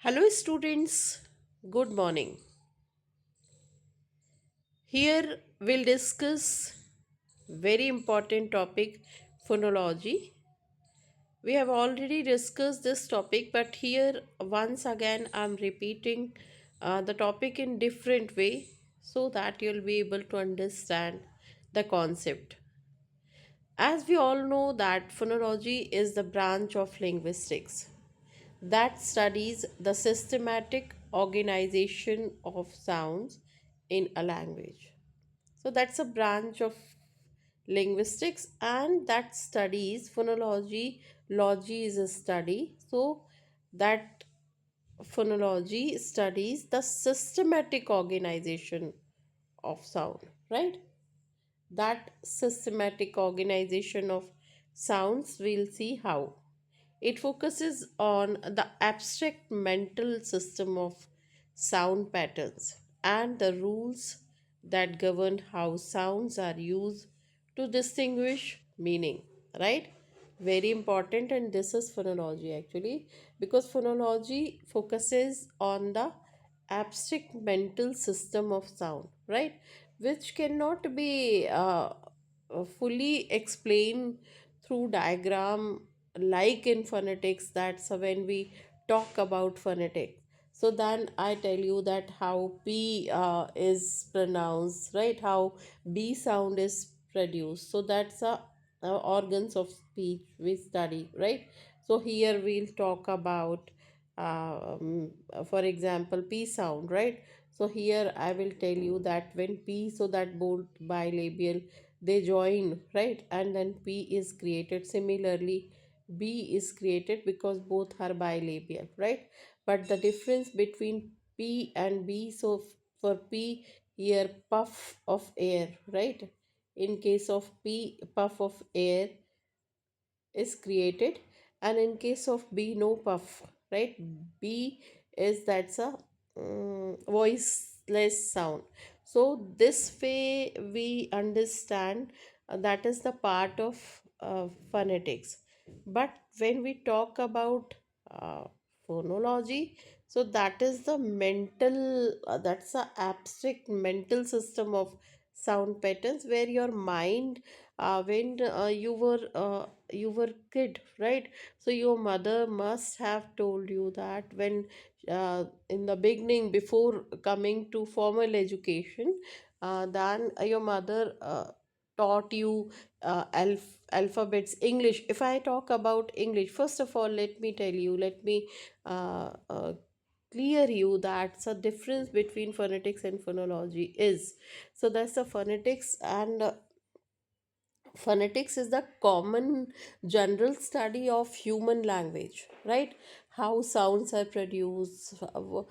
Hello students, good morning. Here we'll discuss very important topic phonology. We have already discussed this topic, but here once again I'm repeating the topic in different way so that you'll be able to understand the concept. As we all know that phonology is the branch of linguistics that studies the systematic organization of sounds in a language. So that's a branch of linguistics and that studies phonology. Logy is a study. So that phonology studies the systematic organization of sound, right? That systematic organization of sounds, we'll see how. It focuses on the abstract mental system of sound patterns and the rules that govern how sounds are used to distinguish meaning, right? Very important, and this is phonology actually, because phonology focuses on the abstract mental system of sound, right? Which cannot be fully explained through diagram like in phonetics. That's when we talk about phonetics. So then I tell you that how p is pronounced, right? How b sound is produced. So that's organs of speech we study, right? So here we'll talk about for example p sound, right? So here I will tell you that when p, so that both bilabial they join, right? And then p is created. Similarly b is created because both are bilabial, right? But the difference between p and b, so for p here puff of air, right? In case of p, puff of air is created, and in case of b, no puff, right? B is that's a voiceless sound. So this way we understand that is the part of phonetics. But when we talk about uh, phonology, so that is the mental that's the abstract mental system of sound patterns where your mind when you were kid, right? So your mother must have told you that when in the beginning before coming to formal education, then your mother taught you alphabets English. If I talk about English, first of all, let me uh, uh, clear you that the difference between phonetics and phonology is, so that's the phonetics. And phonetics is the common general study of human language, right? How sounds are produced, how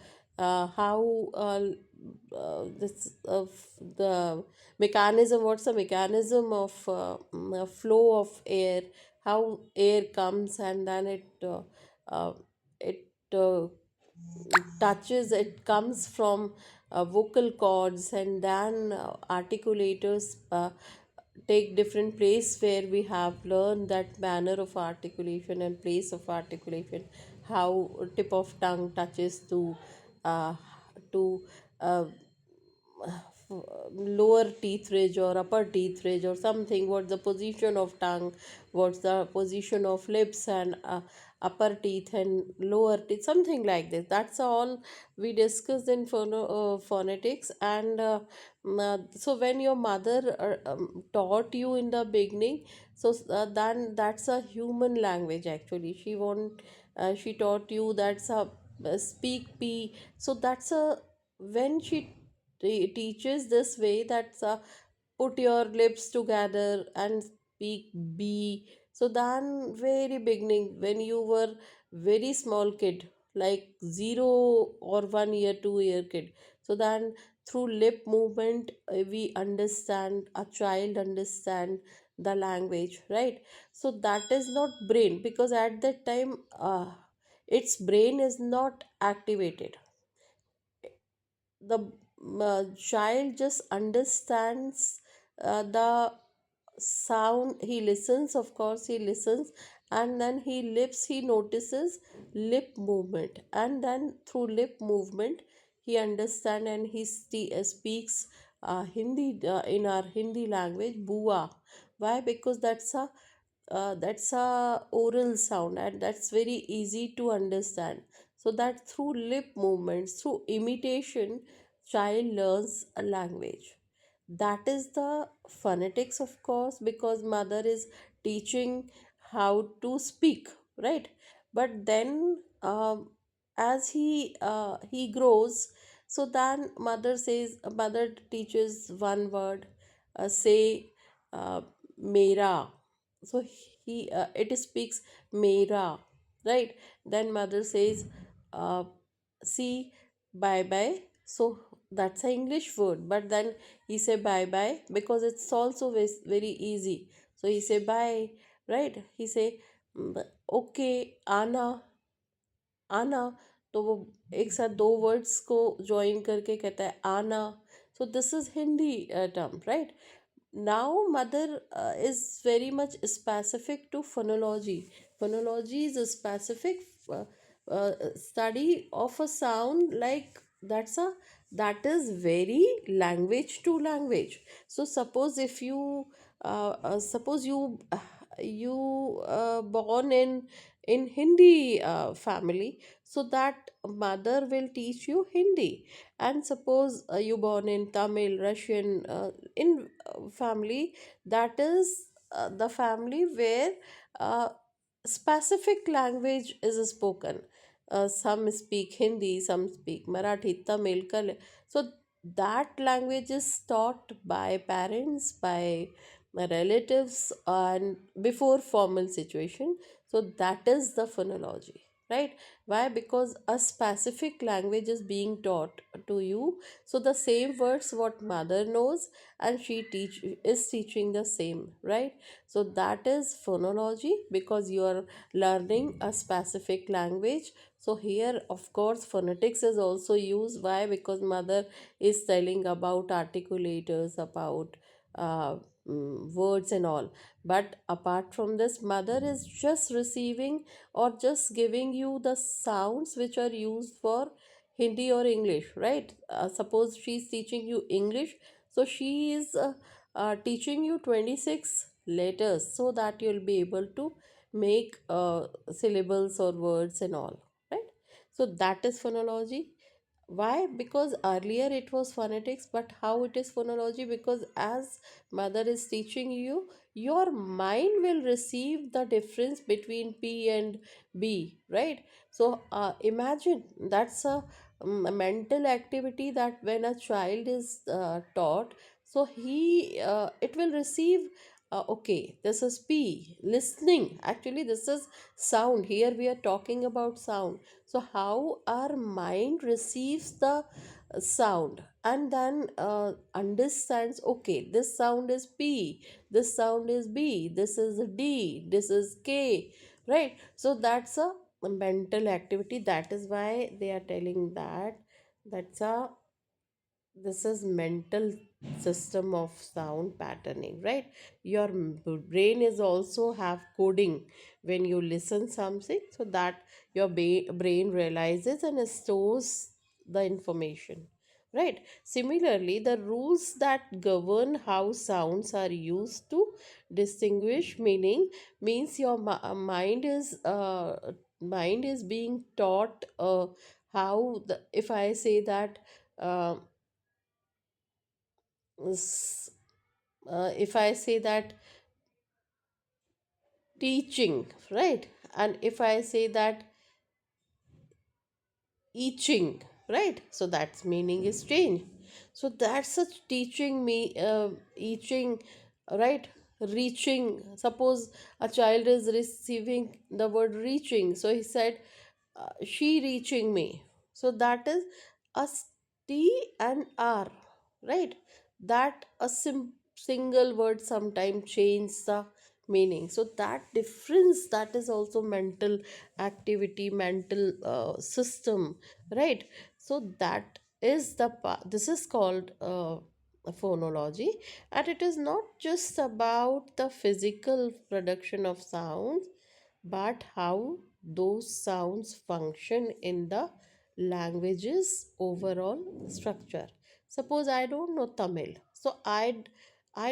this of the mechanism, what's the mechanism of flow of air, how air comes and then it touches, it comes from vocal cords, and then articulators take different place where we have learned that manner of articulation and place of articulation, how tip of tongue touches uh, to uh, lower teeth ridge or upper teeth ridge or something, what's the position of tongue, what's the position of lips and upper teeth and lower teeth, something like this. That's all we discussed in phonetics. And so when your mother taught you in the beginning, so then that's a human language actually. She taught you that's a speak p. So that's a when she teaches this way, that's put your lips together and speak b. So then very beginning when you were very small kid, like 0 or 1 year 2 year kid, so then through lip movement we understand, a child understand the language, right? So that is not brain, because at that time its brain is not activated. The child just understands the sound. He listens, of course he listens, and then he notices lip movement, and then through lip movement he understand, and speaks Hindi, in our Hindi language, bua. Why? Because that's a oral sound, and that's very easy to understand. So that through lip movements, through imitation, child learns a language. That is the phonetics, of course, because mother is teaching how to speak, right? But then, as he grows, so then mother teaches one word, say, uh, mera. So he it speaks mera, right? Then mother says, uh, see, bye bye. So that's an English word, but then he say bye bye because it's also very easy. So he say bye, right? He say, okay, आना, आना. तो वो एक साथ दो words को join करके कहता है आना. So this is Hindi term, right? Now mother is very much specific to phonology. Phonology is a specific study of a sound, like that is very language to language. So suppose if you suppose you born in Hindi family, so that mother will teach you Hindi. And suppose you born in Tamil, Russian, in family, that is the family where uh, specific language is spoken. Some speak Hindi, some speak Marathi, Tamil, so that language is taught by parents, by relatives, and before formal situation. So that is the phonology, right? Why? Because a specific language is being taught to you. So the same words what mother knows, and she teach is teaching the same, right? So that is phonology, because you are learning a specific language. So here, of course, phonetics is also used. Why? Because mother is telling about articulators, about uh, words and all. But apart from this, mother is just receiving or just giving you the sounds which are used for Hindi or English, right? Suppose she is teaching you English, so she is teaching you 26 letters so that you'll be able to make syllables or words and all, right? So that is phonology. Why? Because earlier it was phonetics, but how it is phonology? Because as mother is teaching you, your mind will receive the difference between P and B, right? So imagine that's a mental activity, that when a child is taught, so he it will receive. Okay, this is P. Listening. Actually, this is sound. Here we are talking about sound. So how our mind receives the sound, and then understands, okay, this sound is P, this sound is B, this is D, this is K, right? So that's a mental activity. That is why they are telling that that's a this is mental system of sound patterning, right? Your brain is also have coding when you listen something, so that your brain realizes and stores the information, right? Similarly, the rules that govern how sounds are used to distinguish meaning means your mind is being taught how the if I say that uh, if I say that teaching, right? And if I say that eaching, right? So that's meaning is change. So that's such teaching me eaching, right? Reaching. Suppose a child is receiving the word reaching, so he said, she reaching me. So that is a T and R, right? That a single word sometimes change the meaning. So that difference, that is also mental activity, mental system, right? So that is this is called phonology. And it is not just about the physical production of sounds, but how those sounds function in the language's overall structure. Suppose I don't know Tamil, so I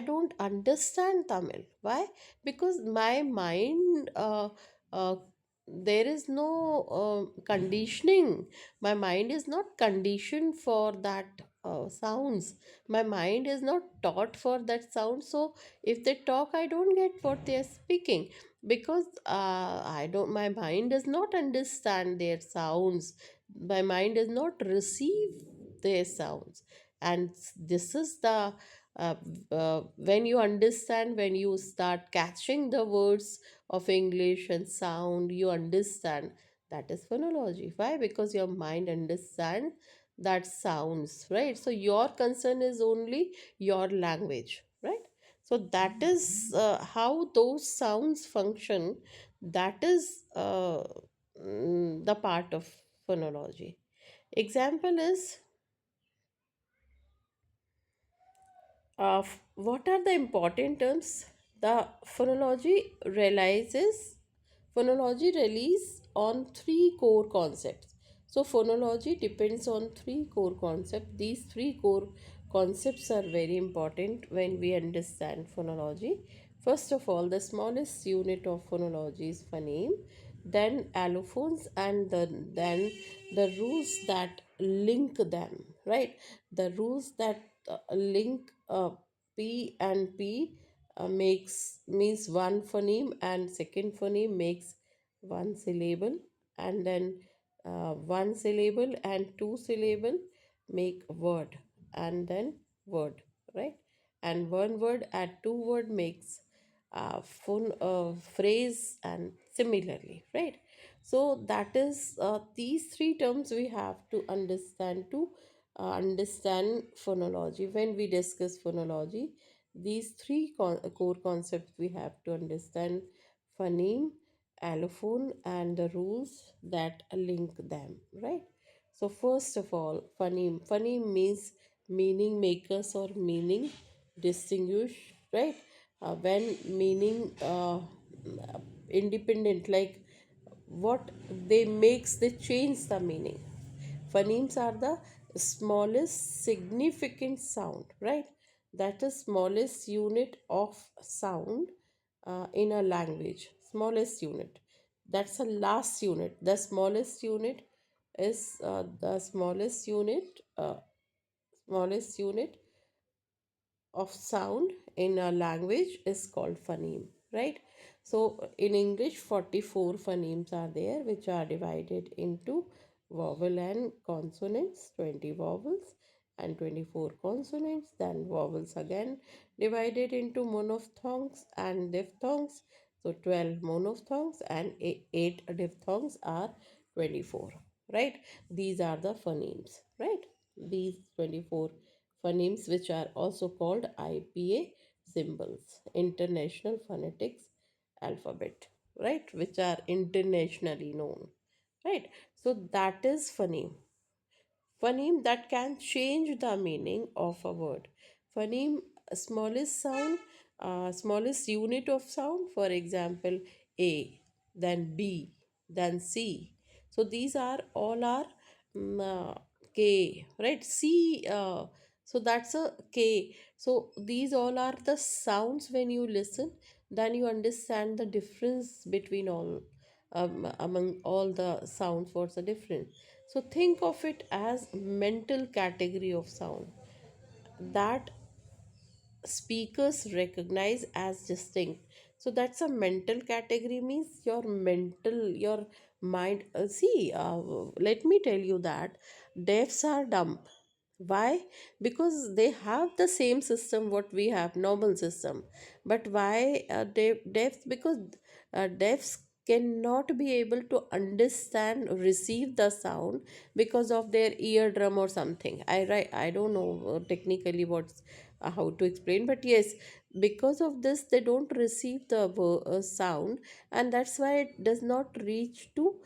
don't understand Tamil. Why? Because my mind, uh, there is no conditioning. My mind is not conditioned for that sounds. My mind is not taught for that sound. So if they talk, I don't get what they are speaking, because I don't, my mind does not understand their sounds. My mind does not receive their sounds. And this is the when you understand, when you start catching the words of English and sound, you understand. That is phonology. Why? Because your mind understand that sounds, right? So your concern is only your language, right? So that is how those sounds function. That is the part of phonology. Example is, what are the important terms? The phonology relies on three core concepts. So phonology depends on three core concepts. These three core concepts are very important when we understand phonology. First of all, the smallest unit of phonology is phoneme, then allophones, and then the rules that link them, right? The rules that link P and P makes means one phoneme, and second phoneme makes one syllable, and then one syllable and two syllable make word, and then word, right? And one word and two word makes phrase, and similarly, right? So that is these three terms we have to understand to understand phonology. When we discuss phonology, these three core concepts we have to understand: phoneme, allophone, and the rules that link them, right? So first of all, phoneme means meaning makers or meaning distinguish, right? When meaning independent, like what they makes, they change the meaning. Phonemes are the smallest significant sound, right? That is smallest unit of sound in a language. Smallest unit. That's the last unit. The smallest unit is the smallest unit of sound in a language is called phoneme, right? So in English, 44 phonemes are there, which are divided into vowel and consonants, 20 vowels and 24 consonants. Then vowels again divided into monophthongs and diphthongs, so 12 monophthongs and 8 diphthongs are 24, right? These are the phonemes, right? These 24 phonemes, which are also called IPA symbols, International Phonetics Alphabet, right? Which are internationally known, right? So that is phoneme. Phoneme that can change the meaning of a word. Phoneme, smallest sound, smallest unit of sound, for example, A, then B, then C. So these are all are K, right? C, so that's a K. So these all are the sounds. When you listen, then you understand the difference between all, among all the sounds. What's the difference? So think of it as mental category of sound that speakers recognize as distinct. So that's a mental category, means your mental, your mind. See, let me tell you that deafs are dumb. Why? Because they have the same system what we have, normal system. But why deafs? Because deafs cannot be able to understand, receive the sound because of their eardrum or something. I don't know technically what's how to explain, but yes, because of this they don't receive the sound, and that's why it does not reach to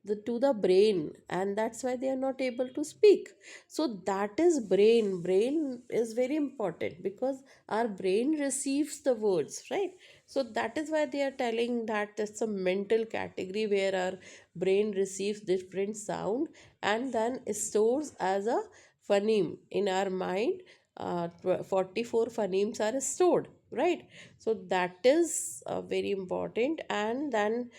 the brain, and that's why they are not able to speak. So that is brain is very important, because our brain receives the words, right? So that is why they are telling that it's a mental category where our brain receives different sound and then stores as a phoneme in our mind. 44 phonemes are stored, right? So that is very important. And then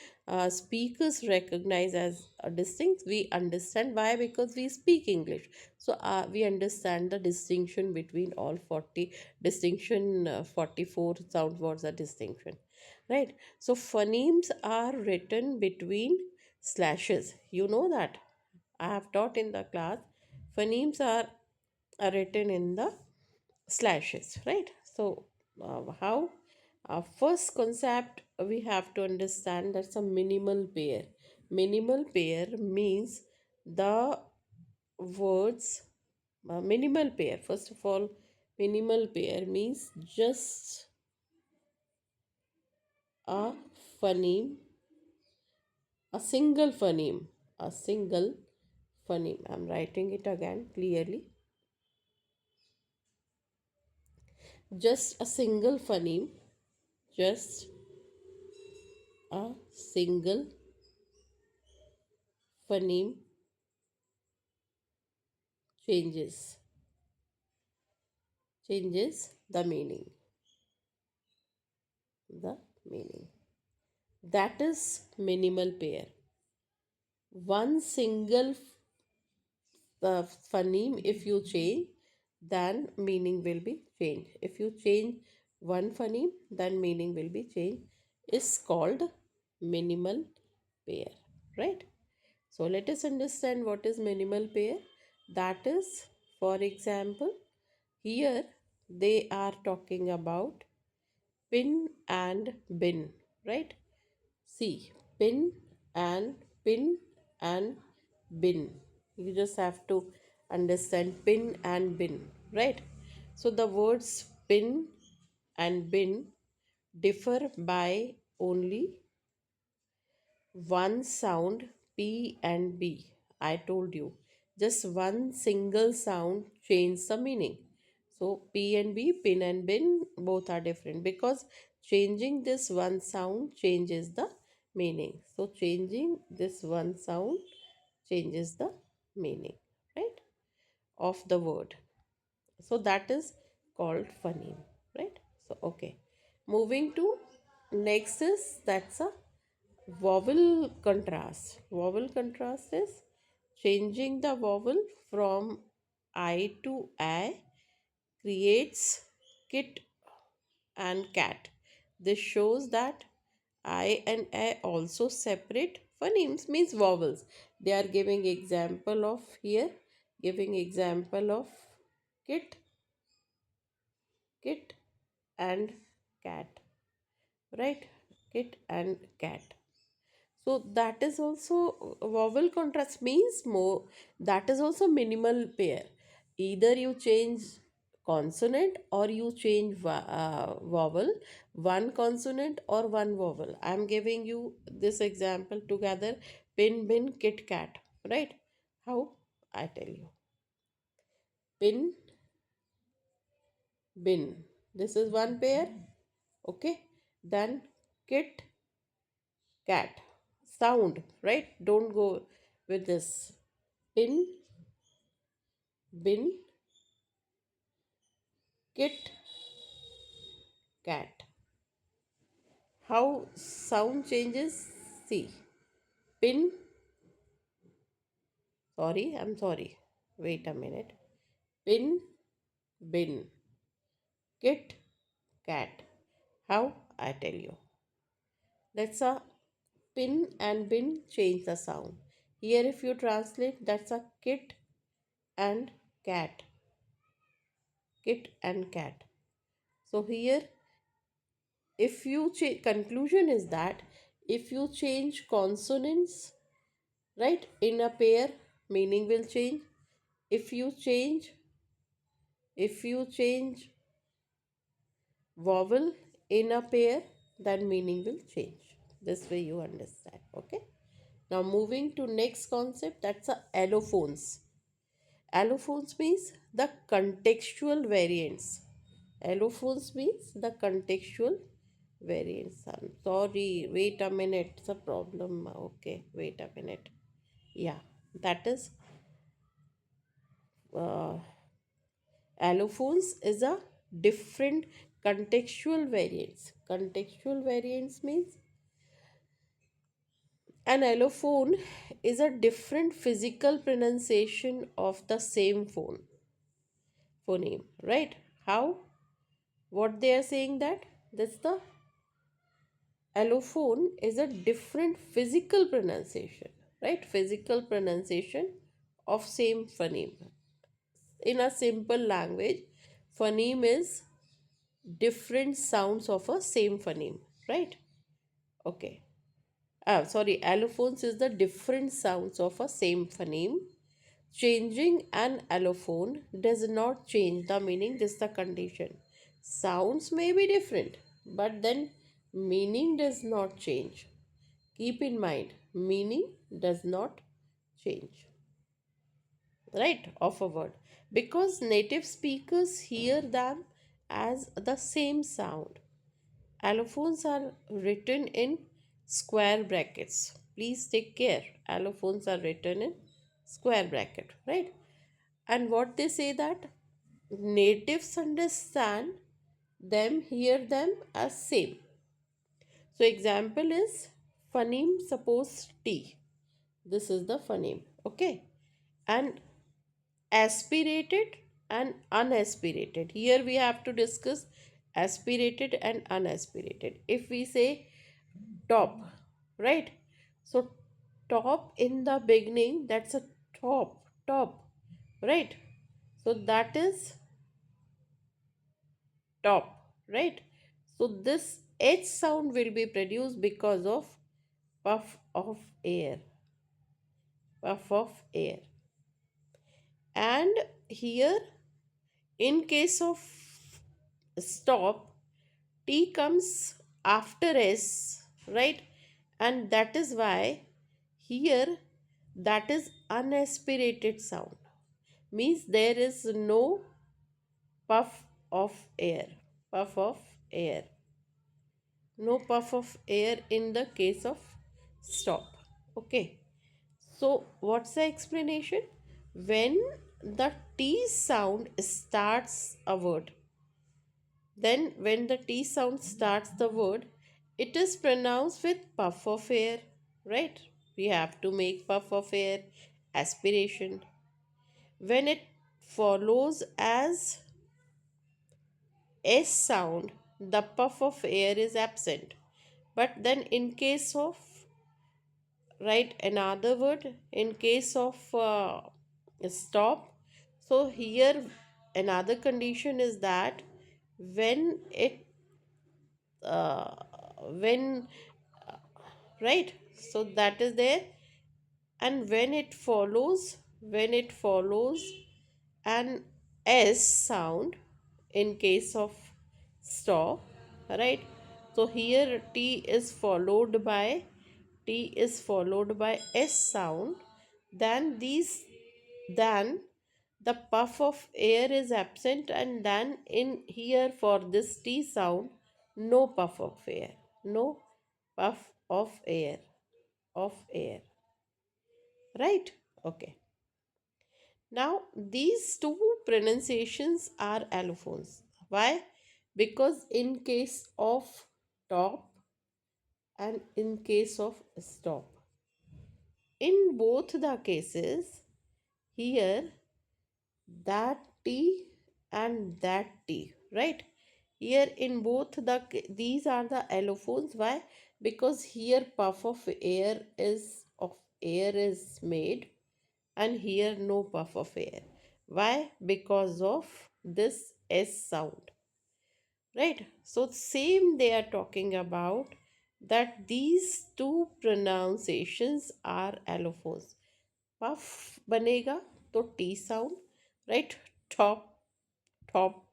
speakers recognize as distinct. We understand why, because we speak English. So we understand the distinction between all 40 distinction. 44 sound words are distinction, right? So phonemes are written between slashes, you know that. I have taught in the class, phonemes are written in the slashes, right? So how first concept we have to understand, that's a minimal pair. Minimal pair means the words, minimal pair, first of all, minimal pair means just a phoneme, a single phoneme, a single phoneme. I'm writing it again clearly. Just a single phoneme, just a single phoneme changes the meaning, the meaning. That is minimal pair. One single phoneme, if you change, then meaning will be changed. If you change one phoneme, then meaning will be changed, is called minimal pair, right? So let us understand what is minimal pair. That is, for example, here they are talking about pin and bin, right? See, and pin and bin. You just have to understand pin and bin, right? So the words pin and bin differ by only one sound, P and B. I told you, just one single sound changes the meaning. So P and B, pin and bin, both are different, because changing this one sound changes the meaning. So changing this one sound changes the meaning, right, of the word. So that is called phoneme, right? So okay, moving to next is, that's a vowel contrast. Vowel contrast is changing the vowel from I to I creates kit and cat. This shows that I and A also separate phonemes, means vowels. They are giving example of here, giving example of kit, kit and cat, right? Kit and cat. So that is also vowel contrast means more, that is also minimal pair. Either you change consonant or you change vowel, one consonant or one vowel. I am giving you this example together: pin, bin, kit, cat, right? How? I tell you: pin, bin, this is one pair, okay. Then kit, cat, sound, right? Don't go with this. Pin, bin, kit, cat. How sound changes? See, pin, sorry, wait a minute. Pin, bin, kit, cat. How? I tell you. That's a pin and bin change the sound. Here, if you translate, that's a kit and cat. Kit and cat. So here, if you change, conclusion is that if you change consonants, right, in a pair, meaning will change. If you change, if you change vowel in a pair, then meaning will change. This way you understand, okay. Now moving to next concept, that's a allophones. Allophones means the contextual variants. Allophones means the contextual variance. I'm sorry, wait a minute, it's a problem. Okay, wait a minute. Yeah, that is uh, allophones is a different contextual variance. Contextual variance means an allophone is a different physical pronunciation of the same phoneme, right? How? What they are saying that that's the allophone is a different physical pronunciation, right? Physical pronunciation of same phoneme. In a simple language, phoneme is different sounds of a same phoneme, right? Okay. Sorry, allophones is the different sounds of a same phoneme. Changing an allophone does not change the meaning, this is the condition. Sounds may be different, but then meaning does not change. Keep in mind, meaning does not change, right, of a word, because native speakers hear them as the same sound. Allophones are written in square brackets. Please take care. Allophones are written in square bracket, right? And what they say that natives understand them, hear them as same. So example is phoneme, suppose T. This is the phoneme, okay? And aspirated and unaspirated. Here we have to discuss aspirated and unaspirated. If we say top, right? So top in the beginning, that's a top, right? So that is top, right? So this H sound will be produced because of puff of air, puff of air. And here, in case of stop, T comes after S, right? And that is why here that is unaspirated sound. Means there is no puff of air. Puff of air. No puff of air in the case of stop. Okay. So what's the explanation? When the T sound starts a word, then when the T sound starts the word, it is pronounced with puff of air, right? We have to make puff of air, aspiration. When it follows as S sound, the puff of air is absent. But then in case of, right, another word, in case of stop, so here another condition is that when it uh, when right, so that is there. And when it follows an S sound in case of stop, right? So here T is followed by S sound. Then the puff of air is absent, and then in here for this T sound, no puff of air, no puff of air, right? Okay. Now, these two pronunciations are allophones. Why? Because in case of top and in case of stop, in both the cases, here that T and that T, right? Here in both these are the allophones. Why? Because here puff of air is made, and here no puff of air. Why? Because of this S sound, right? So same they are talking about, that these two pronunciations are allophones. Puff banega to T sound, right? Top top,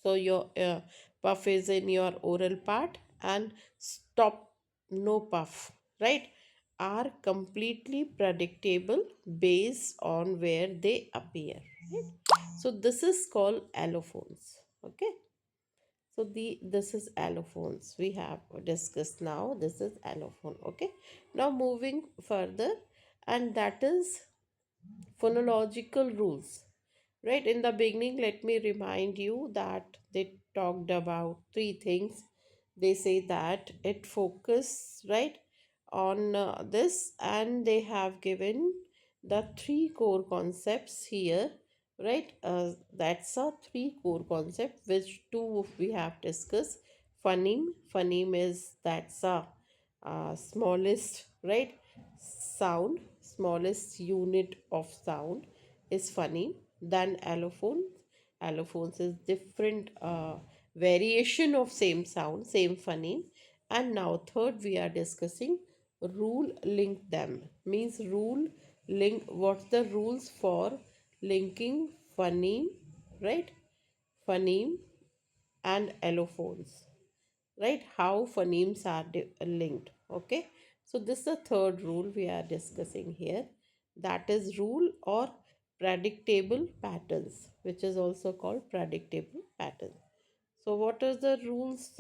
so your puff is in your oral part, and stop, no puff, right, are completely predictable based on where they appear, right? So this is called allophones, okay? So this is allophones we have discussed now. This is allophone. Okay. Now moving further, and that is phonological rules. Right in the beginning, let me remind you that they talked about three things. They say that it focus right on this, and they have given the three core concepts here. Right, that's a three core concept which two we have discussed. Phoneme, phoneme is that's a smallest right sound, smallest unit of sound is phoneme. Then allophones, allophones is different variation of same sound, same phoneme. And now third we are discussing rule link them, means rule link, what's the rules for linking phoneme, right, phoneme and allophones, right, how phonemes are linked. Okay, so this is the third rule we are discussing here, that is rule or predictable patterns, which is also called predictable patterns. So what are the rules?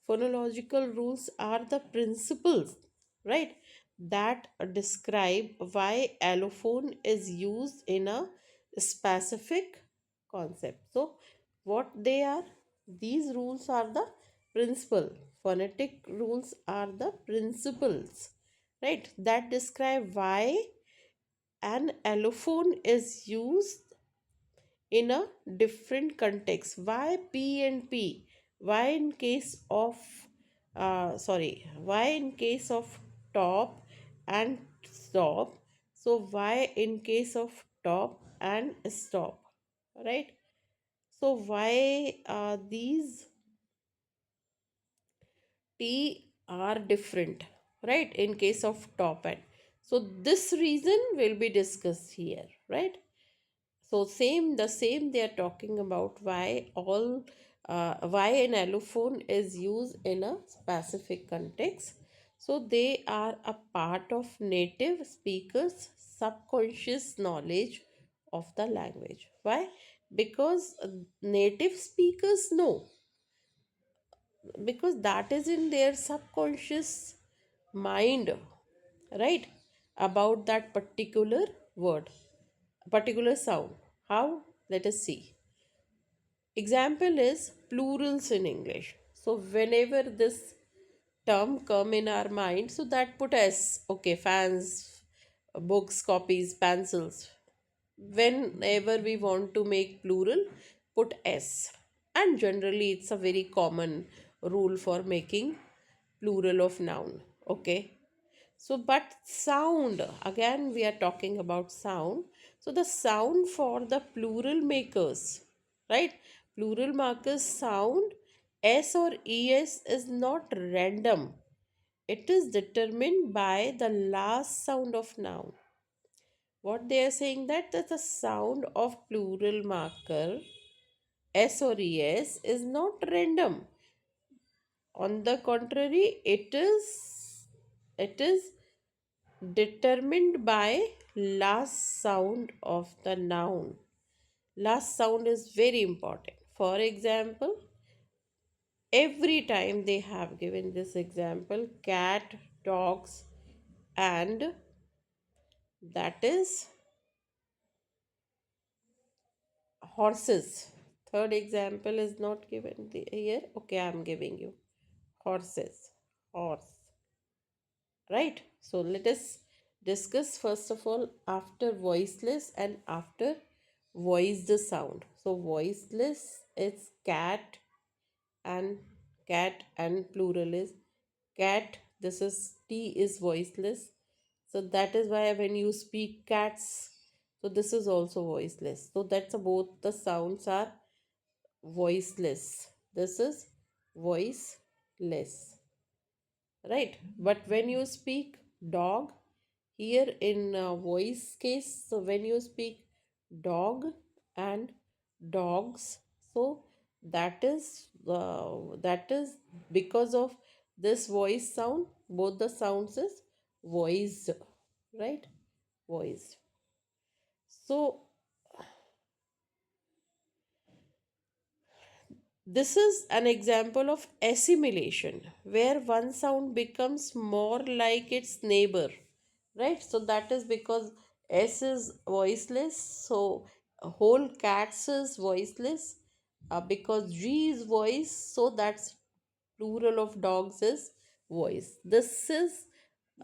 Phonological rules are the principles, right, that describe why allophone is used in a specific concept. So what they are, these rules are the principle, phonetic rules are the principles, right, that describe why an allophone is used in a different context. Why P and P? Why in case of why in case of top and stop? So why in case of top and stop? Right? So why these T are different, right? In case of top and, so this reason will be discussed here, right? So same, the same they are talking about why all why an allophone is used in a specific context. So they are a part of native speakers' subconscious knowledge of the language. Why? Because native speakers know, because that is in their subconscious mind, right, about that particular word, particular sound. How? Let us see. Example is plurals in English. So whenever this term come in our mind, so that put s. Okay, fans, books, copies, pencils. Whenever we want to make plural, put s. And generally, it's a very common rule for making plural of noun. Okay, so, but sound, again, we are talking about sound. So, the sound for the plural makers, right? Plural markers sound S or ES is not random. It is determined by the last sound of noun. What they are saying that the sound of plural marker S or ES is not random. On the contrary, it is determined by last sound of the noun. Last sound is very important. For example, every time they have given this example, cat, dogs, and that is horses. Third example is not given here. Okay, I am giving you horses, horse. Right, so let us discuss first of all after voiceless and after voiced sound. So voiceless is cat, and cat and plural is cat. This is t is voiceless, so that is why when you speak cats, so this is also voiceless, so that's both the sounds are voiceless. This is voiceless, right, but when you speak dog, here in voice case, so when you speak dog and dogs, so that is because of this voice sound, both the sounds is voiced, right, voiced. So This is an example of assimilation where one sound becomes more like its neighbor, right? So that is because S is voiceless, so a whole cats is voiceless. Because G is voice, so that's plural of dogs is voice. This is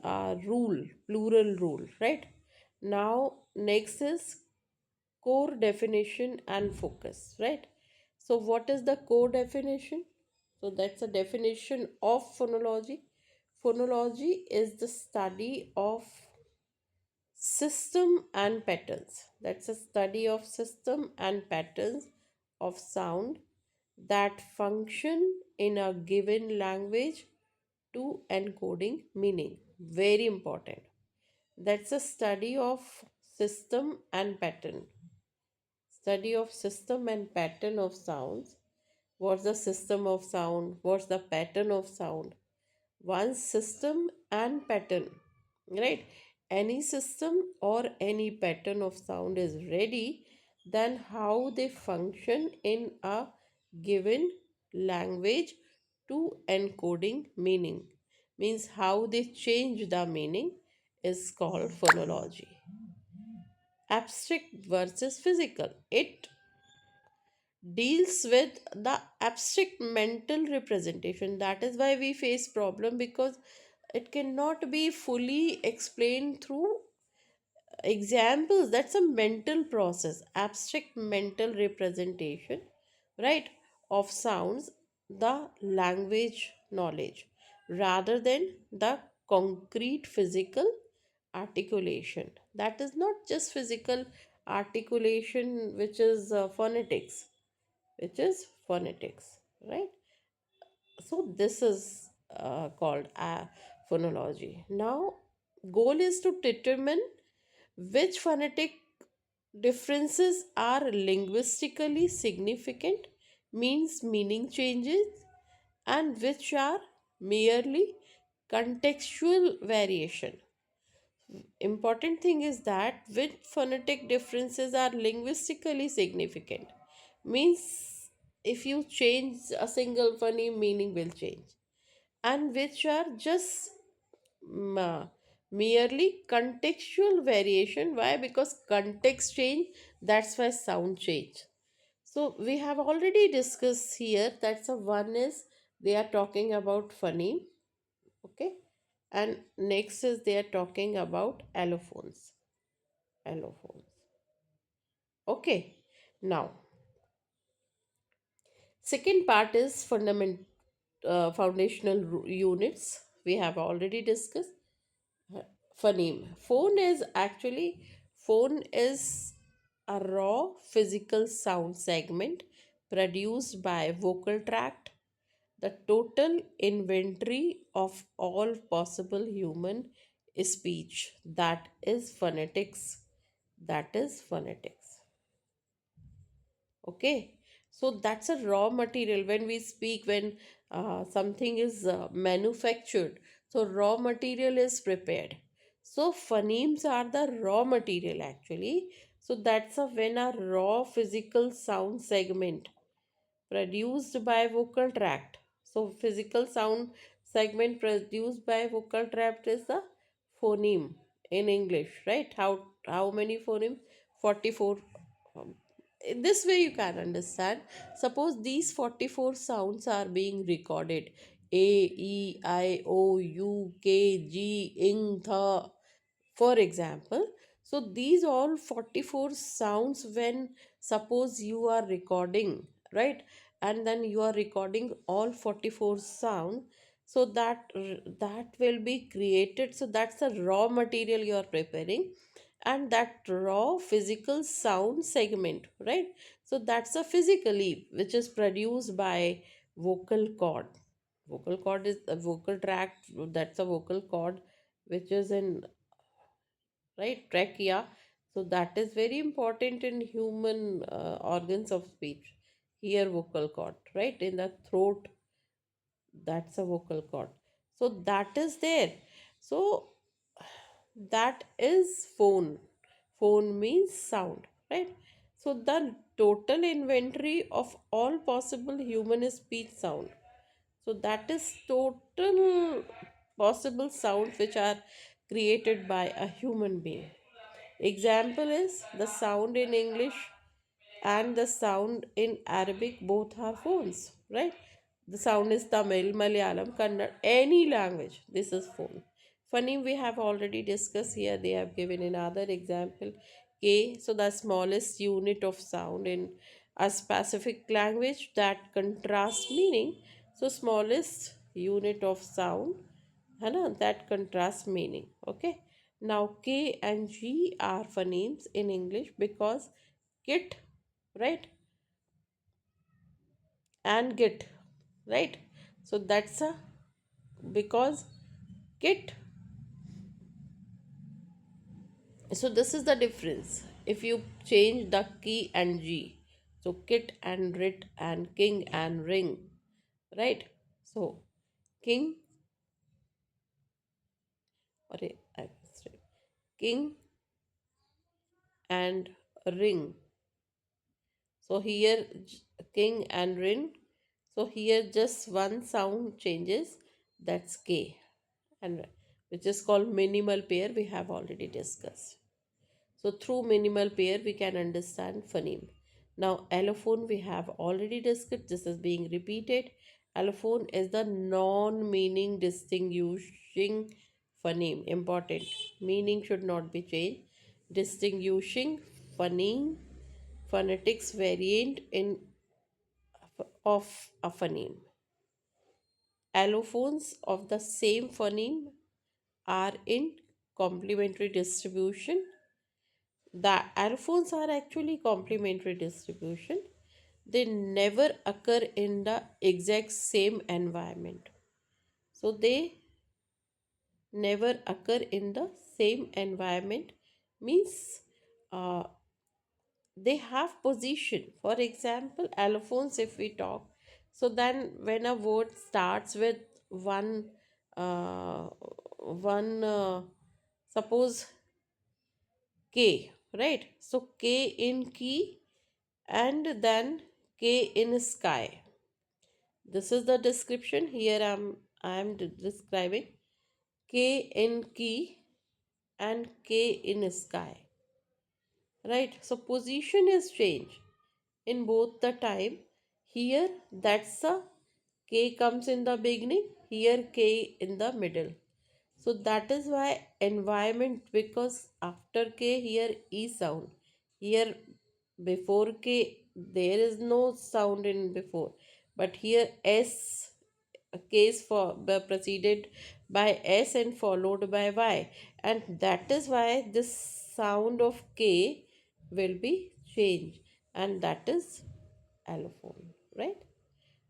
rule, plural rule, right? Now, next is core definition and focus, right? So what is the core definition? So that's a definition of phonology. Phonology is the study of system and patterns. That's a study of system and patterns of sound that function in a given language to encoding meaning. Very important. That's a study of system and pattern. Study of system and pattern of sounds. What's the system of sound? What's the pattern of sound? One system and pattern, right? Any system or any pattern of sound is ready, then how they function in a given language to encoding meaning, means how they change the meaning, is called phonology. Abstract versus physical, it deals with the abstract mental representation. That is why we face problem, because it cannot be fully explained through examples. That's a mental process, abstract mental representation, right, of sounds, the language knowledge, rather than the concrete physical articulation. That is not just physical articulation, which is phonetics, right? So this is called phonology. Now, goal is to determine which phonetic differences are linguistically significant, means meaning changes, and which are merely contextual variation. Important thing is that which phonetic differences are linguistically significant, means if you change a single phoneme, meaning will change, and which are just mm, merely contextual variation. Why? Because context change, that's why sound change. So we have already discussed here, that's a one is they are talking about phoneme, okay, and next is they are talking about allophones, okay. Now, second part is foundational units. We have already discussed phoneme. Phone is a raw physical sound segment produced by vocal tract, the total inventory of all possible human speech. That is phonetics. Okay, so that's a raw material. When we speak, when something is manufactured, so raw material is prepared. So phonemes are the raw material actually. So that's a when a raw physical sound segment produced by vocal tract. So physical sound segment produced by vocal tract is the phoneme in English, right? How many phonemes? 44. Um, in this way you can understand. Suppose these 44 sounds are being recorded: A, E, I, O, U, K, G, ing, tha, for example. So these all 44 sounds, when suppose you are recording, right, and then you are recording all 44 sound, so that will be created. So that's the raw material you are preparing, and that raw physical sound segment, right? So that's a physically which is produced by vocal cord. Vocal cord is a vocal tract, that's a vocal cord which is in, right, trachea. So that is very important in human organs of speech. Here vocal cord, right, in the throat, that's a vocal cord. So that is there. So that is phone. Phone means sound, right? So the total inventory of all possible human speech sound. So that is total possible sounds which are created by a human being. Example is the sound in English and the sound in Arabic, both are phones, right? The sound is Tamil, Malayalam, Kannada, any language. This is phone. Funny, we have already discussed here. They have given another example. K, so the smallest unit of sound in a specific language that contrasts meaning. So smallest unit of sound, है ना, that contrasts meaning. Okay. Now K and G are phonemes in English because kit, right, and git, right. So that's a because kit. So this is the difference. If you change the key and G, so kit and writ and king and ring, right. So king, or king and ring. So here king and ring. So here just one sound changes. That's K, and which is called minimal pair. We have already discussed. So through minimal pair we can understand phoneme. Now allophone we have already discussed. This is being repeated. Allophone is the non-meaning distinguishing phoneme. Important. Meaning should not be changed. Distinguishing phoneme, phonetics variant in of a phoneme. Allophones of the same phoneme are in complementary distribution. The allophones are actually complementary distribution. They never occur in the exact same environment. So they never occur in the same environment means uh, they have position. For example, allophones, if we talk, so then when a word starts with one uh, one suppose K, right? So K in key and then K in sky. This is the description. Here I am describing K in key and K in sky. Right? So position is changed in both the time. Here that's a K comes in the beginning, here K in the middle. So that is why environment, because after K here E sound. Here before K there is no sound in before. But here S, K is preceded by S and followed by Y. And that is why this sound of K will be changed. And that is allophone, right?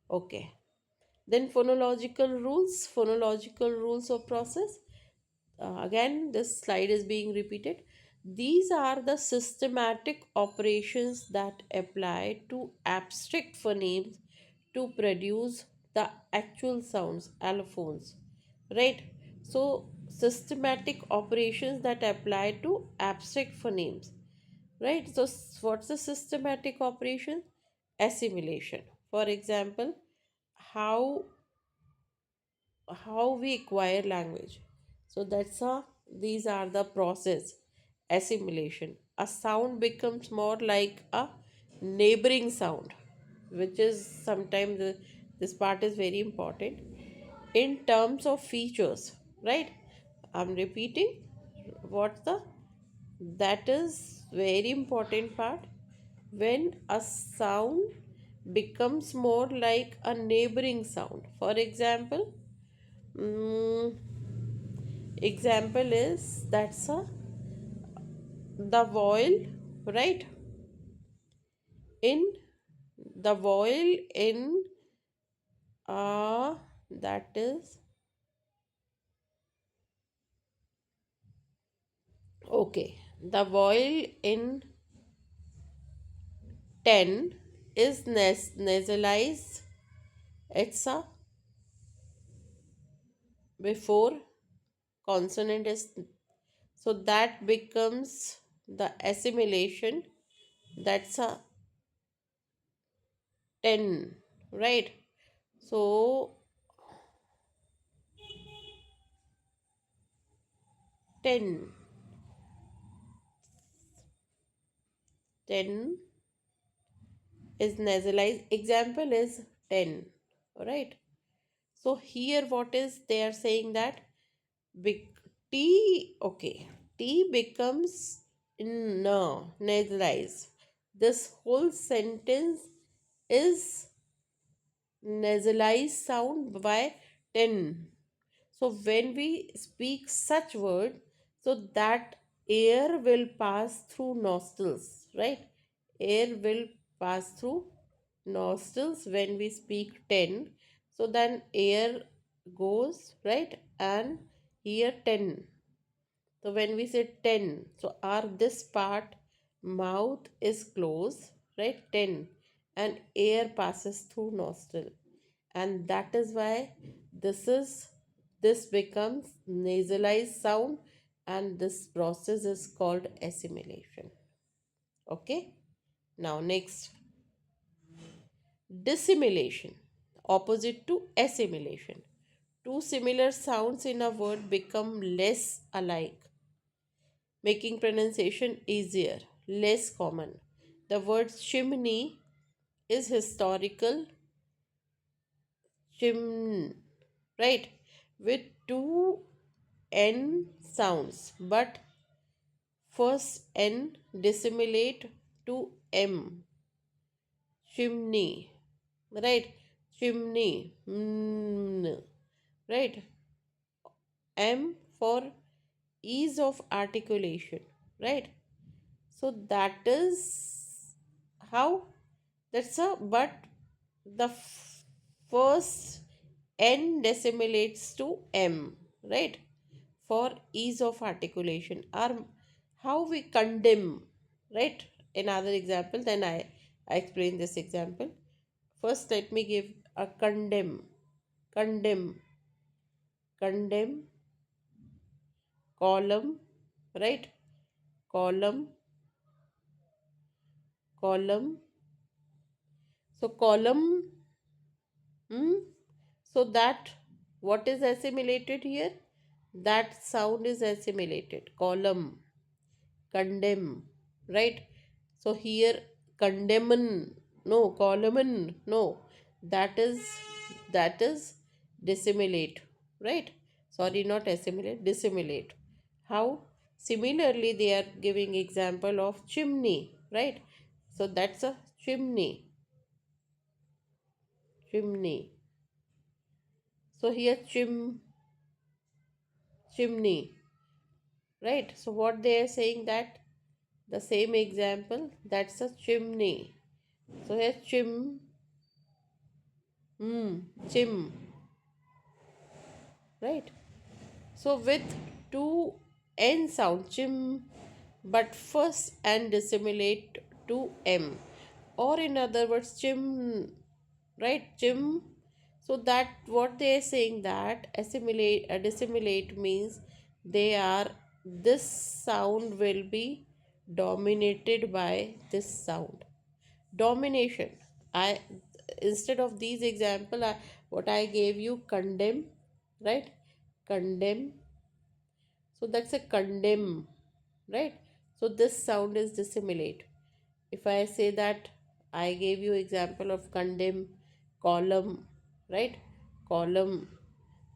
Okay. Then phonological rules of process. Again, this slide is being repeated. These are the systematic operations that apply to abstract phonemes to produce the actual sounds, allophones, right? So, systematic operations that apply to abstract phonemes, right? So, what's the systematic operation? Assimilation. For example, how we acquire language. So that's a these are the process. Assimilation, a sound becomes more like a neighboring sound, which is sometimes this part is very important in terms of features, right. I'm repeating what's the that is very important part. When a sound becomes more like a neighboring sound, for example, Mm, example is that's a the vowel, right, in the vowel in that is okay, the vowel in 10 is nasalized. It's a before consonant is, so that becomes the assimilation That's a 10, right? So 10, 10 is nasalized. Example is 10, right? So here what is they are saying that big T, okay, T becomes no nasalized. This whole sentence is nasalized sound by 10. So when we speak such word, so that air will pass through nostrils, right? Air will pass through nostrils when we speak 10. So then air goes, right? And here 10. So when we say 10, so our this part mouth is closed, right? 10, and air passes through nostril, and that is why this is this becomes nasalized sound, and this process is called assimilation. Okay, now next, dissimilation, opposite to assimilation. Two similar sounds in a word become less alike, making pronunciation easier, less common. The word chimney is historical chim, right? With two N sounds, but first N dissimilate to M. Chimney, right? Chimney, right? M for ease of articulation, right? So that is how, that's a, but the first N dissimulates to M, right? For ease of articulation, or how we condemn, right? Another example, then I explain this example. First, let me give a condemn, condemn, condemn, column, right? Column, column. So, column, hmm? So that what is assimilated here? That sound is assimilated. Column, condemn, right? So here condemn, no, column, no, that is dissimilate, right? Sorry, not assimilate, dissimilate. How? Similarly, they are giving example of chimney, right? So that's a chimney, chimney. So here chimney, right? So what they are saying, that the same example, that's a chimney. So here chim, right? So with two N sound, chim, but first N dissimilate to M. Or in other words, chim, right? Chim. So that what they are saying, that assimilate, dissimilate means they are, this sound will be dominated by this sound. Domination. I, instead of these example, what I gave you, condemn, right? Condemn, so that's a condemn, right? So this sound is dissimilate. If I say that, I gave you example of condemn, column, right? Column.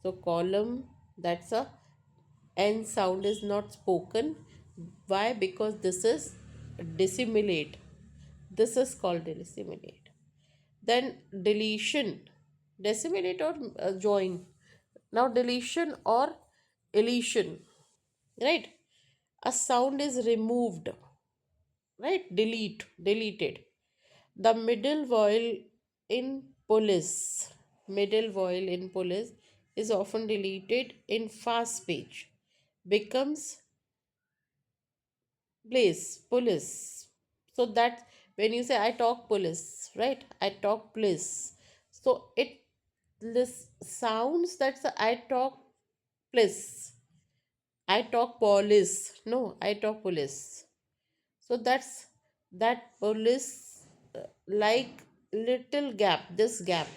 So column, that's a N sound is not spoken. Why? Because this is dissimilate. This is called dissimilate. Then deletion, dissimilate or join. Now deletion or elision, right? A sound is removed, right? Deleted. The middle vowel in police, middle vowel in police is often deleted in fast speech, becomes police. So that when you say I talk police, right? I talk police, so it, this sounds, that's a, I talk police, I talk police, no, I talk police. So that's that police, like little gap, this gap,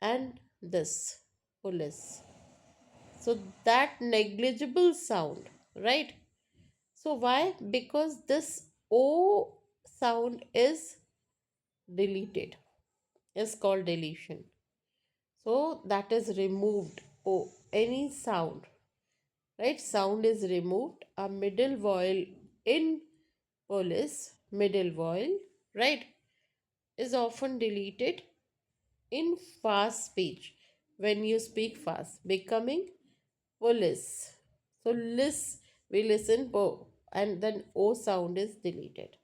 and this police. So that negligible sound, right? So why? Because this O sound is deleted, is called deletion. So that is removed. O, any sound, right? Sound is removed. A middle vowel in police, middle vowel, right, is often deleted in fast speech when you speak fast, becoming police. So we listen po, and then O sound is deleted.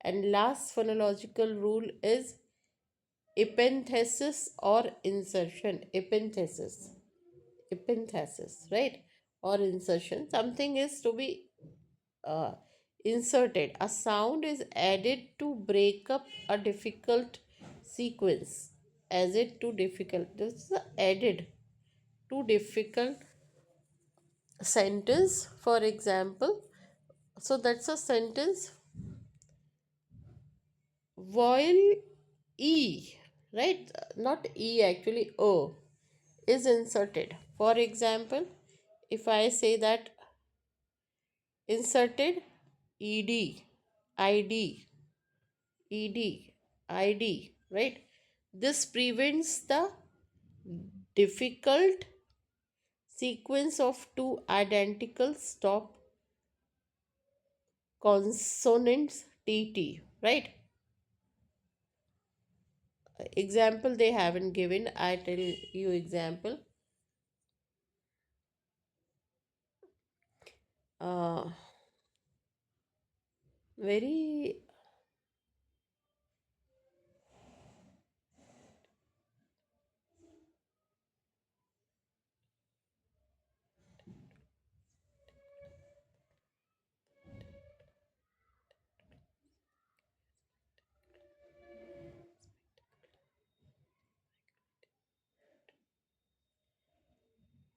And last phonological rule is epenthesis or insertion. Epenthesis, right? Or insertion. Something is to be uh, inserted. A sound is added to break up a difficult sequence. As it too difficult. This is added to difficult sentence, for example. So that's a sentence vowel E, right? Not E, actually O is inserted. For example, if I say that inserted ed, id, ed, right? This prevents the difficult sequence of two identical stop consonants tt, right? Example they haven't given. I tell you example. Uh, very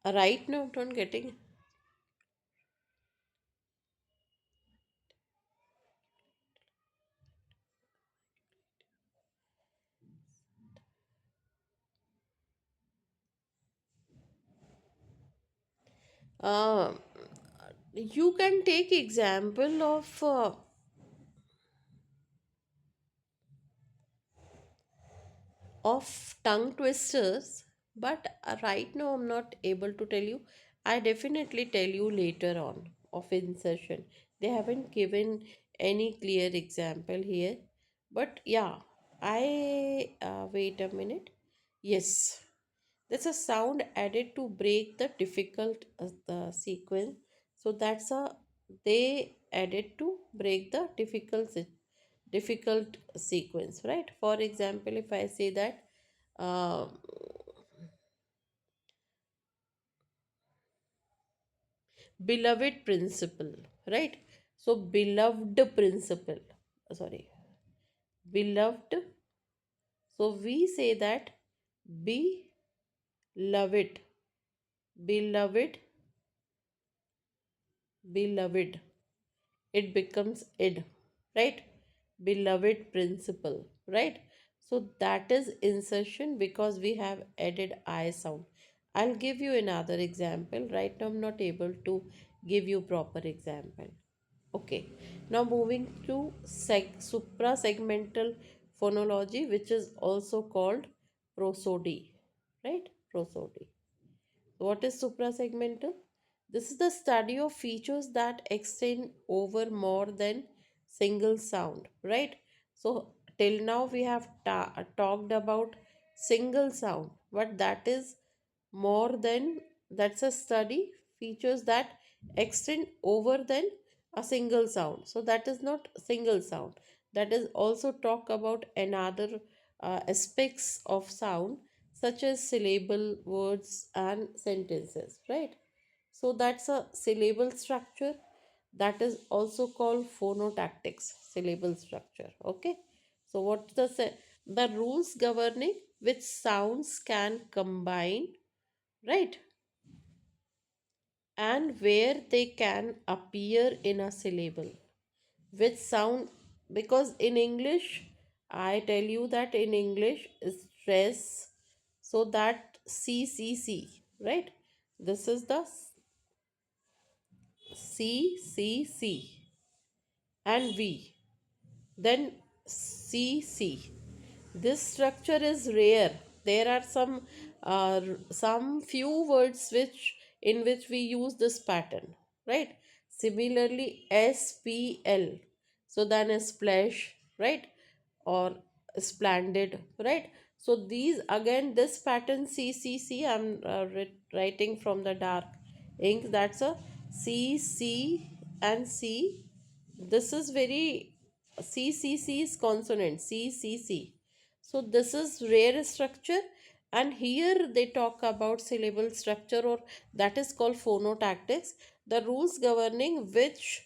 right now. Don't getting. Uh, you can take example of tongue twisters, but right now I'm not able to tell you. I definitely tell you later on of insertion. They haven't given any clear example here, but yeah, I wait a minute. Yes, that's a sound added to break the difficult the sequence. So that's a they added to break the difficult sequence, right? For example, if I say that uh, beloved principle, right? So beloved principle, sorry, beloved. So we say that beloved, beloved, beloved. It becomes id, right? Beloved principle, right? So that is insertion because we have added I sound. I'll give you another example. Right now I'm not able to give you proper example. Okay, now moving to suprasegmental phonology, which is also called prosody, right? Prosody. What is suprasegmental? This is the study of features that extend over more than single sound, right? So till now we have talked about single sound, but that is more than, that's a study features that extend over than a single sound. So that is not single sound. That is also talk about another aspects of sound, such as syllable, words, and sentences, right? So that's a syllable structure. That is also called phonotactics, syllable structure. Okay. So what's the rules governing which sounds can combine, right? And where they can appear in a syllable. which sound, because in English, I tell you that in English stress, so that C, right? This is the C and V, then CC. This structure is rare. There are some few words which in which we use this pattern, right? Similarly, SPL. So then a splash, right? Or splendid, right? So these again, this pattern CCC, I'm writing from the dark ink. That's a CC and C. This is very, CCC is consonant, CCC. So this is rare structure, and here they talk about syllable structure, or that is called phonotactics, the rules governing which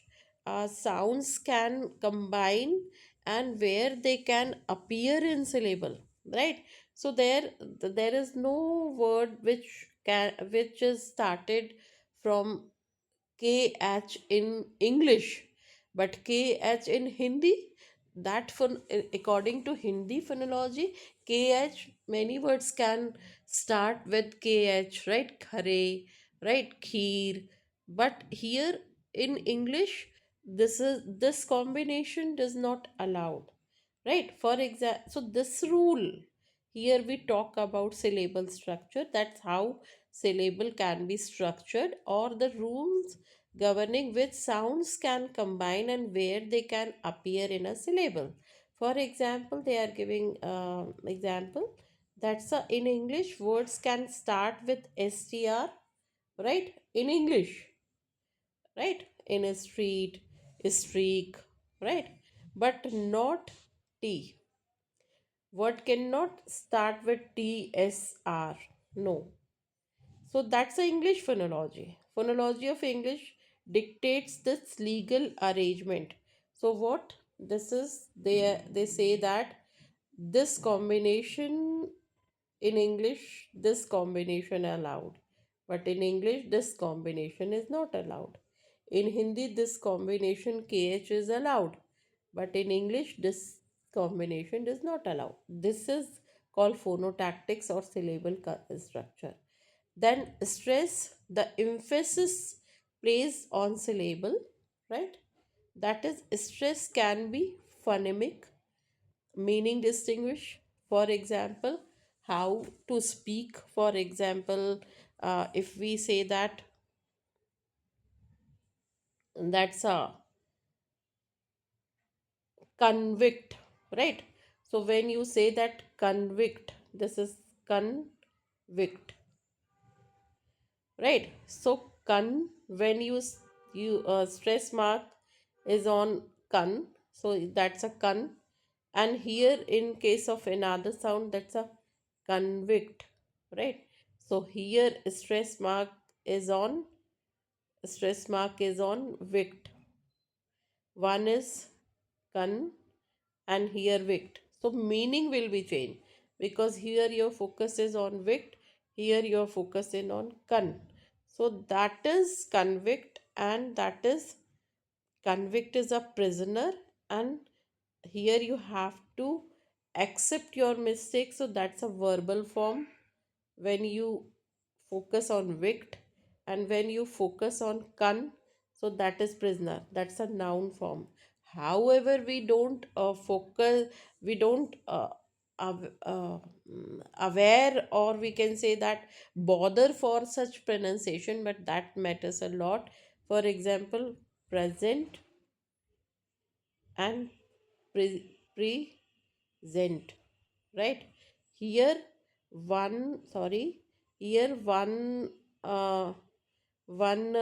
sounds can combine and where they can appear in syllable, right? So there is no word which is started from KH in English, but KH in Hindi, that according to Hindi phonology, KH, many words can start with KH, right? Khare, right? Kheer. But here in English, this combination does not allowed, right? For example, so this rule, here we talk about syllable structure. That's how syllable can be structured, or the rules governing which sounds can combine and where they can appear in a syllable. For example, they are giving example, that's in English words can start with str, right? In English, right? In a street, streak, right? But not t. Word cannot start with tsr. No. So that's the English phonology. Phonology of English dictates this legal arrangement. So what this is, they say that this combination in English, this combination allowed, but in English this combination is not allowed. In Hindi this combination KH is allowed, but in English this combination is not allowed. This is called phonotactics or syllable structure. Then stress, the emphasis placed on syllable, right? That is, stress can be phonemic, meaning distinguish. For example, how to speak. For example, if we say that, that's a convict, right? So when you say that convict, this is convict, right? So con, when you stress mark is on con, so that's a con. And here in case of another sound, that's a convict, right? So here stress mark is on vict. One is con and here vict, so meaning will be changed, because here your focus is on vict, here your focus is on con. So that is convict, and that is, convict is a prisoner, and here you have to accept your mistake, so that's a verbal form when you focus on vict. And when you focus on con, so that is prisoner, that's a noun form. However, we don't focus, we don't aware, or we can say that bother for such pronunciation, but that matters a lot. For example, present and present, right? Here one, sorry, here uh, one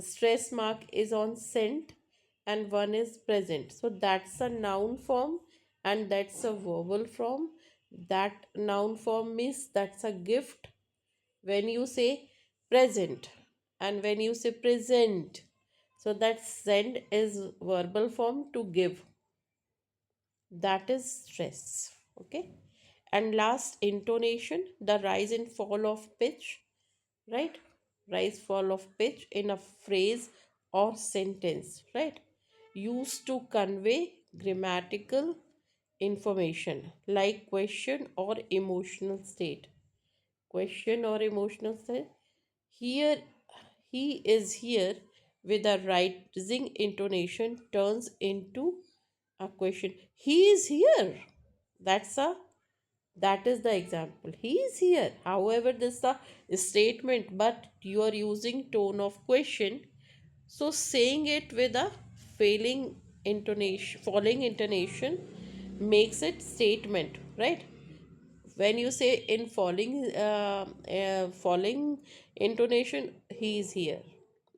stress mark is on sent, and one is present, so that's a noun form and that's a verbal form. That noun form means that's a gift when you say present, and when you say present, so that send is verbal form to give, that is stress. Okay. And last, intonation, the rise and fall of pitch, right? Rise fall of pitch in a phrase or sentence, right? used to convey grammatical information like question or emotional state. Question or emotional state. Here, he is here with a rising intonation turns into a question. He is here. That's a that is the example. He is here. However, this is a statement, but you are using tone of question. So saying it with a falling intonation makes it statement, right? When you say in falling intonation, he is here,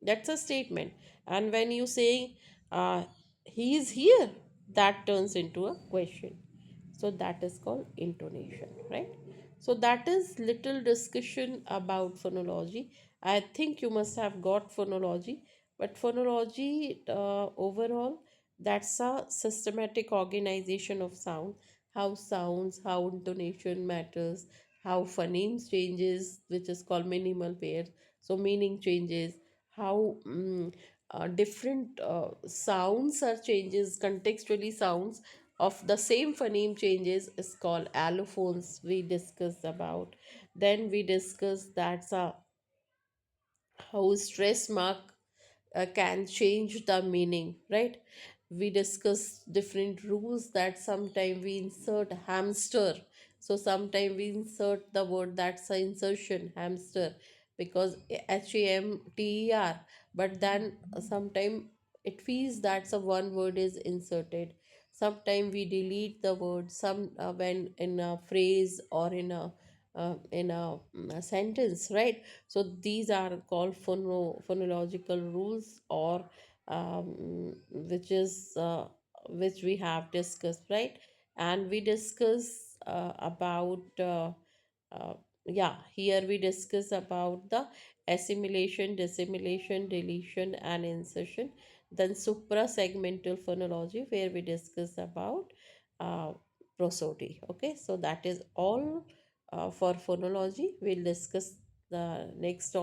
that's a statement. And when you say uh, he is here, that turns into a question. So that is called intonation, right? So that is little discussion about phonology. I think you must have got phonology, but phonology overall, that's a systematic organization of sound, how sounds, how intonation matters, how phonemes changes, which is called minimal pairs. So meaning changes, how different sounds are changes, contextually sounds of the same phoneme changes is called allophones, we discussed about. Then we discussed that's a how stress mark can change the meaning, right? We discuss different rules that sometimes we insert hamster. So sometimes we insert the word, that's a insertion hamster, because hamter, but then sometimes it feels that's a one word is inserted. Sometimes we delete the word some when in a phrase or in a sentence, right? So these are called phonological rules, or which we have discussed, right? And we discuss about uh, yeah, here we discuss about the assimilation, dissimilation, deletion, and insertion. Then suprasegmental phonology, where we discuss about uh, prosody. Okay, so that is all for phonology. We'll discuss the next